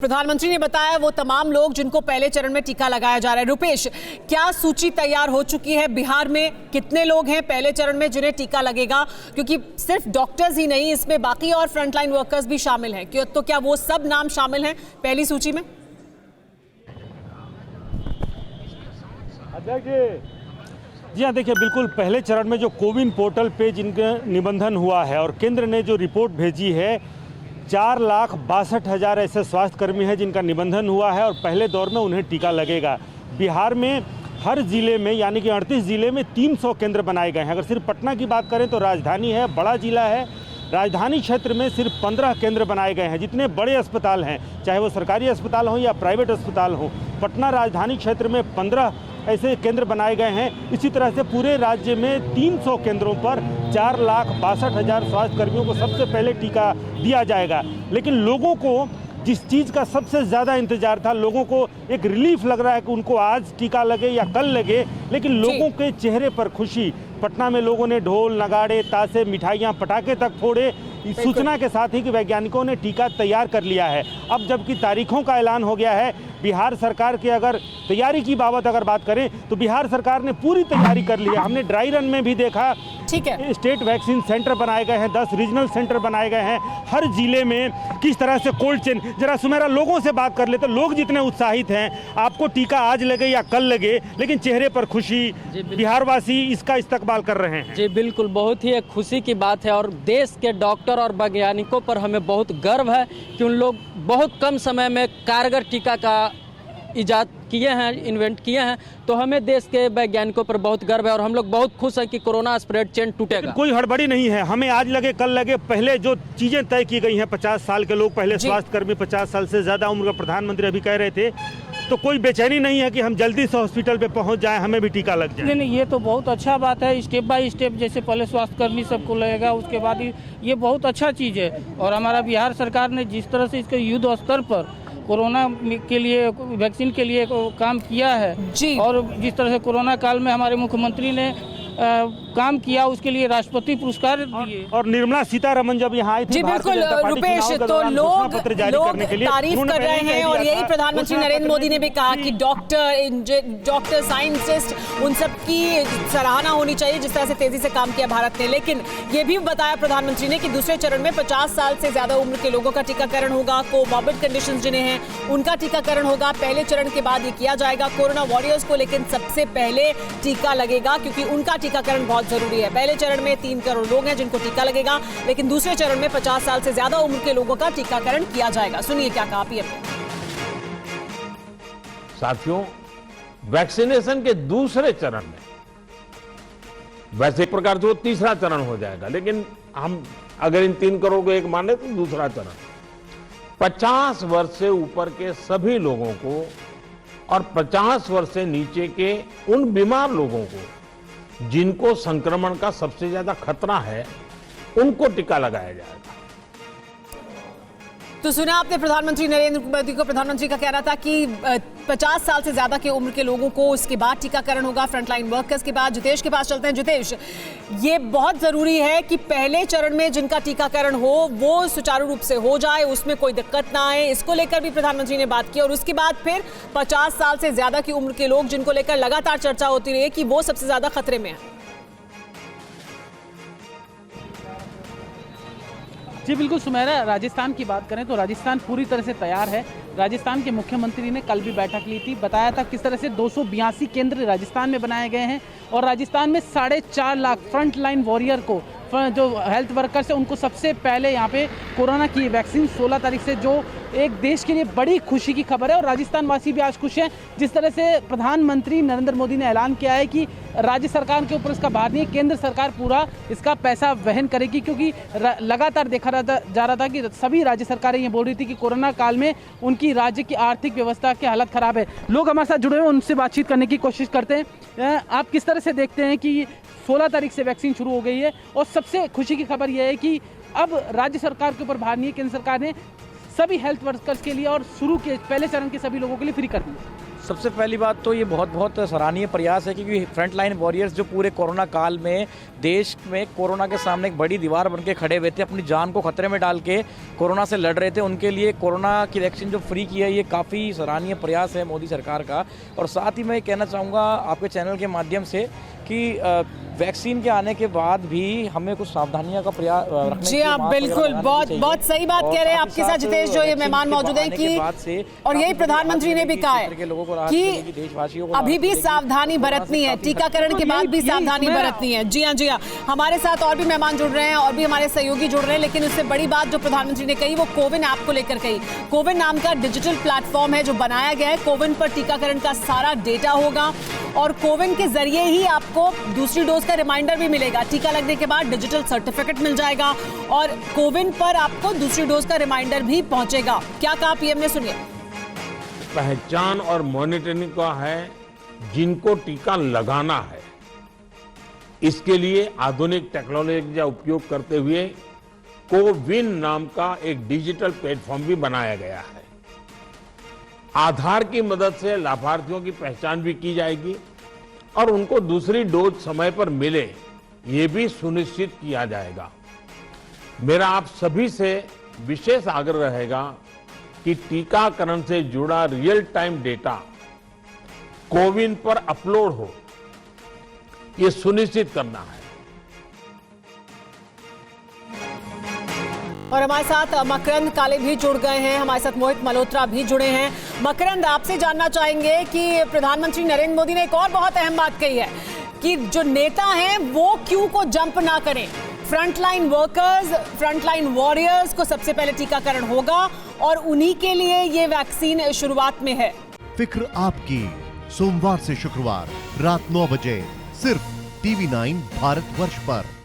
प्रधानमंत्री ने बताया वो तमाम लोग जिनको पहले चरण में टीका लगाया जा रहा है। रुपेश, क्या सूची तैयार हो चुकी है? बिहार में कितने लोग हैं पहले चरण में जिन्हें टीका लगेगा? क्योंकि सिर्फ डॉक्टर्स ही नहीं, इसमें बाकी और फ्रंटलाइन वर्कर्स भी शामिल हैं। तो क्या वो सब नाम शामिल हैं पहली सूची में? जी हाँ, देखिए बिल्कुल पहले चरण में जो कोविन पोर्टल पे जिनका निबंधन हुआ है और केंद्र ने जो रिपोर्ट भेजी है, 4,62,000 ऐसे स्वास्थ्यकर्मी हैं जिनका निबंधन हुआ है और पहले दौर में उन्हें टीका लगेगा। बिहार में हर जिले में यानी कि 38 जिले में 300 केंद्र बनाए गए हैं। अगर सिर्फ पटना की बात करें तो राजधानी है, बड़ा जिला है। राजधानी क्षेत्र में सिर्फ 15 केंद्र बनाए गए हैं। जितने बड़े अस्पताल हैं, चाहे वो सरकारी अस्पताल हों या प्राइवेट अस्पताल हों, पटना राजधानी क्षेत्र में 15 ऐसे केंद्र बनाए गए हैं। इसी तरह से पूरे राज्य में 300 केंद्रों पर 4,62,000 स्वास्थ्यकर्मियों को सबसे पहले टीका दिया जाएगा। लेकिन लोगों को जिस चीज़ का सबसे ज़्यादा इंतजार था, लोगों को एक रिलीफ लग रहा है कि उनको आज टीका लगे या कल लगे, लेकिन लोगों के चेहरे पर खुशी। पटना में लोगों ने ढोल, नगाड़े, ताशे, मिठाइयाँ, पटाखे तक फोड़े, इस सूचना के साथ ही कि वैज्ञानिकों ने टीका तैयार कर लिया है। अब जबकि तारीखों का ऐलान हो गया है, बिहार सरकार की अगर तैयारी की बाबत अगर बात करें तो बिहार सरकार ने पूरी तैयारी कर ली है। हमने ड्राई रन में भी देखा, ठीक है, स्टेट वैक्सीन सेंटर बनाए गए हैं, 10 रीजनल सेंटर बनाए गए हैं। हर जिले में किस तरह से कोल्ड चेन, जरा सुमेरा लोगों से बात कर ले तो लोग जितने उत्साहित हैं, आपको टीका आज लगे या कल लगे, लेकिन चेहरे पर खुशी, बिहारवासी इसका इस्तकबाल कर रहे हैं। जी बिल्कुल, बहुत ही एक खुशी की बात है और देश के डॉक्टर और वैज्ञानिकों पर हमें बहुत गर्व है कि उन लोग बहुत कम समय में कारगर टीका का इजाद किए हैं, इन्वेंट किए हैं। तो हमें देश के वैज्ञानिकों पर बहुत गर्व है और हम लोग बहुत खुश हैं कि कोरोना स्प्रेड चेन टूटेगा। कोई हड़बड़ी नहीं है, हमें आज लगे कल लगे। पहले जो चीजें तय की गई हैं, 50 साल के लोग पहले स्वास्थ्यकर्मी, 50 साल से ज्यादा उम्र का, प्रधानमंत्री अभी कह रहे थे, तो कोई बेचैनी नहीं है कि हम जल्दी से हॉस्पिटल पे पहुंच जाएं, हमें भी टीका लग जाए। नहीं, ये तो बहुत अच्छा बात है। स्टेप बाय स्टेप, जैसे पहले स्वास्थ्यकर्मी सबको लगेगा, उसके बाद ये बहुत अच्छा चीज़ है। और हमारा बिहार सरकार ने जिस तरह से इसके युद्ध स्तर पर कोरोना के लिए, वैक्सीन के लिए काम किया है जी, और जिस तरह से कोरोना काल में हमारे मुख्यमंत्री ने काम किया, उसके लिए राष्ट्रपति पुरस्कार दिए। और निर्मला सीतारमण जब यहाँ आई थी, जी बिल्कुल रुपेश, तो लोग तारीफ कर रहे हैं और यही प्रधानमंत्री नरेंद्र मोदी ने भी कहा कि डॉक्टर, साइंटिस्ट, उन सब की सराहना होनी चाहिए जिस तरह से तेजी से काम किया भारत ने। लेकिन ये भी बताया प्रधानमंत्री ने कि दूसरे चरण में 50 साल से ज्यादा उम्र के लोगों का टीकाकरण होगा, कोमॉर्बिड कंडीशंस जिन्हें हैं उनका टीकाकरण होगा। पहले चरण के बाद ये किया जाएगा कोरोना वॉरियर्स को, लेकिन सबसे पहले टीका लगेगा क्योंकि उनका टीकाकरण बहुत जरूरी है। पहले चरण में 3 करोड़ लोग हैं जिनको टीका लगेगा, लेकिन दूसरे चरण में 50 साल से ज्यादा उम्र के लोगों का टीकाकरण किया जाएगा। सुनिए क्या कहा पीएम ने। साथियों, वैक्सीनेशन के दूसरे चरण में, वैसे एक प्रकार से वो तीसरा चरण हो जाएगा, लेकिन हम अगर इन 3 करोड़ को एक माने तो दूसरा चरण 50 वर्ष से ऊपर के सभी लोगों को और 50 वर्ष से नीचे के उन बीमार लोगों को जिनको संक्रमण का सबसे ज्यादा खतरा है, उनको टीका लगाया जाएगा। तो सुना आपने प्रधानमंत्री नरेंद्र मोदी को। प्रधानमंत्री का कहना था कि 50 साल से ज्यादा की उम्र के लोगों को उसके बाद टीकाकरण होगा, फ्रंटलाइन वर्कर्स के बाद। जितेश के पास चलते हैं। जितेश, ये बहुत जरूरी है कि पहले चरण में जिनका टीकाकरण हो वो सुचारू रूप से हो जाए, उसमें कोई दिक्कत ना आए, इसको लेकर भी प्रधानमंत्री ने बात की। और उसके बाद फिर 50 साल से ज्यादा की उम्र के लोग जिनको लेकर लगातार चर्चा होती रही कि वो सबसे ज्यादा खतरे में है। जी बिल्कुल सुमेरा, राजस्थान की बात करें तो राजस्थान पूरी तरह से तैयार है। राजस्थान के मुख्यमंत्री ने कल भी बैठक ली थी, बताया था किस तरह से 282 केंद्र राजस्थान में बनाए गए हैं और राजस्थान में 4.5 लाख फ्रंट लाइन वॉरियर को, जो हेल्थ वर्कर्स हैं, उनको सबसे पहले यहाँ पे कोरोना की वैक्सीन 16 तारीख से, जो एक देश के लिए बड़ी खुशी की खबर है। और राजस्थान वासी भी आज खुश हैं जिस तरह से प्रधानमंत्री नरेंद्र मोदी ने ऐलान किया है कि राज्य सरकार के ऊपर इसका भार नहीं है, केंद्र सरकार पूरा इसका पैसा वहन करेगी। क्योंकि लगातार देखा जा रहा था कि सभी राज्य सरकारें ये बोल रही थी कि कोरोना काल में उनकी राज्य की आर्थिक व्यवस्था की हालत खराब है। लोग हमारे साथ जुड़े हुए, उनसे बातचीत करने की कोशिश करते हैं। आप किस तरह से देखते हैं कि 16 तारीख से वैक्सीन शुरू हो गई है और सबसे खुशी की खबर यह है कि अब राज्य सरकार के ऊपर भार नहीं है, केंद्र सरकार ने सभी हेल्थ वर्कर्स के लिए और शुरू के पहले चरण के सभी लोगों के लिए फ्री कर दिया। सबसे पहली बात तो ये बहुत बहुत सराहनीय प्रयास है, क्योंकि फ्रंट लाइन वॉरियर्स जो पूरे कोरोना काल में देश में कोरोना के सामने एक बड़ी दीवार बन के खड़े हुए थे, अपनी जान को खतरे में डाल के कोरोना से लड़ रहे थे, उनके लिए कोरोना की वैक्सीन जो फ्री की है, ये काफ़ी सराहनीय प्रयास है मोदी सरकार का। और साथ ही मैं कहना चाहूँगा आपके चैनल के माध्यम से कि वैक्सीन के आने के बाद भी हमें कुछ सावधानियां का प्रयास रखने जी आप बिल्कुल बहुत सही बात कह रहे हैं। आपके साथ जितेश जो ये मेहमान मौजूद हैं कि और यही प्रधानमंत्री ने भी कहा है कि अभी भी सावधानी बरतनी है, टीकाकरण के बाद भी सावधानी बरतनी है। जी हाँ, हमारे साथ और भी मेहमान जुड़ रहे हैं और भी हमारे सहयोगी जुड़ रहे हैं, लेकिन उससे बड़ी बात जो प्रधानमंत्री ने कही वो कोविन ऐप को लेकर कही। कोविन नाम का डिजिटल प्लेटफॉर्म है जो बनाया गया है, कोविन पर टीकाकरण का सारा डेटा होगा और कोविन के जरिए ही आपको दूसरी डोज का रिमाइंडर भी मिलेगा। टीका लगने के बाद डिजिटल सर्टिफिकेट मिल जाएगा और कोविन पर आपको दूसरी डोज का रिमाइंडर भी पहुंचेगा। क्या कहा पीएम ने, सुनिए। पहचान और मॉनिटरिंग का है जिनको टीका लगाना है, इसके लिए आधुनिक टेक्नोलॉजी का उपयोग करते हुए कोविन नाम का एक डिजिटल प्लेटफॉर्म भी बनाया गया है। आधार की मदद से लाभार्थियों की पहचान भी की जाएगी और उनको दूसरी डोज समय पर मिले, ये भी सुनिश्चित किया जाएगा। मेरा आप सभी से विशेष आग्रह रहेगा कि टीकाकरण से जुड़ा रियल टाइम डेटा कोविन पर अपलोड हो, ये सुनिश्चित करना है। और हमारे साथ मकरंद काले भी जुड़ गए हैं, हमारे साथ मोहित मल्होत्रा भी जुड़े हैं। मकरंद, आपसे जानना चाहेंगे कि प्रधानमंत्री नरेंद्र मोदी ने एक और बहुत अहम बात कही है कि जो नेता हैं वो क्यू को जंप ना करें। फ्रंटलाइन वर्कर्स, फ्रंटलाइन वॉरियर्स को सबसे पहले टीकाकरण होगा और उन्हीं के लिए ये वैक्सीन शुरुआत में है। फिक्र आपकी, सोमवार से शुक्रवार रात 9 बजे सिर्फ TV9 भारतवर्ष पर।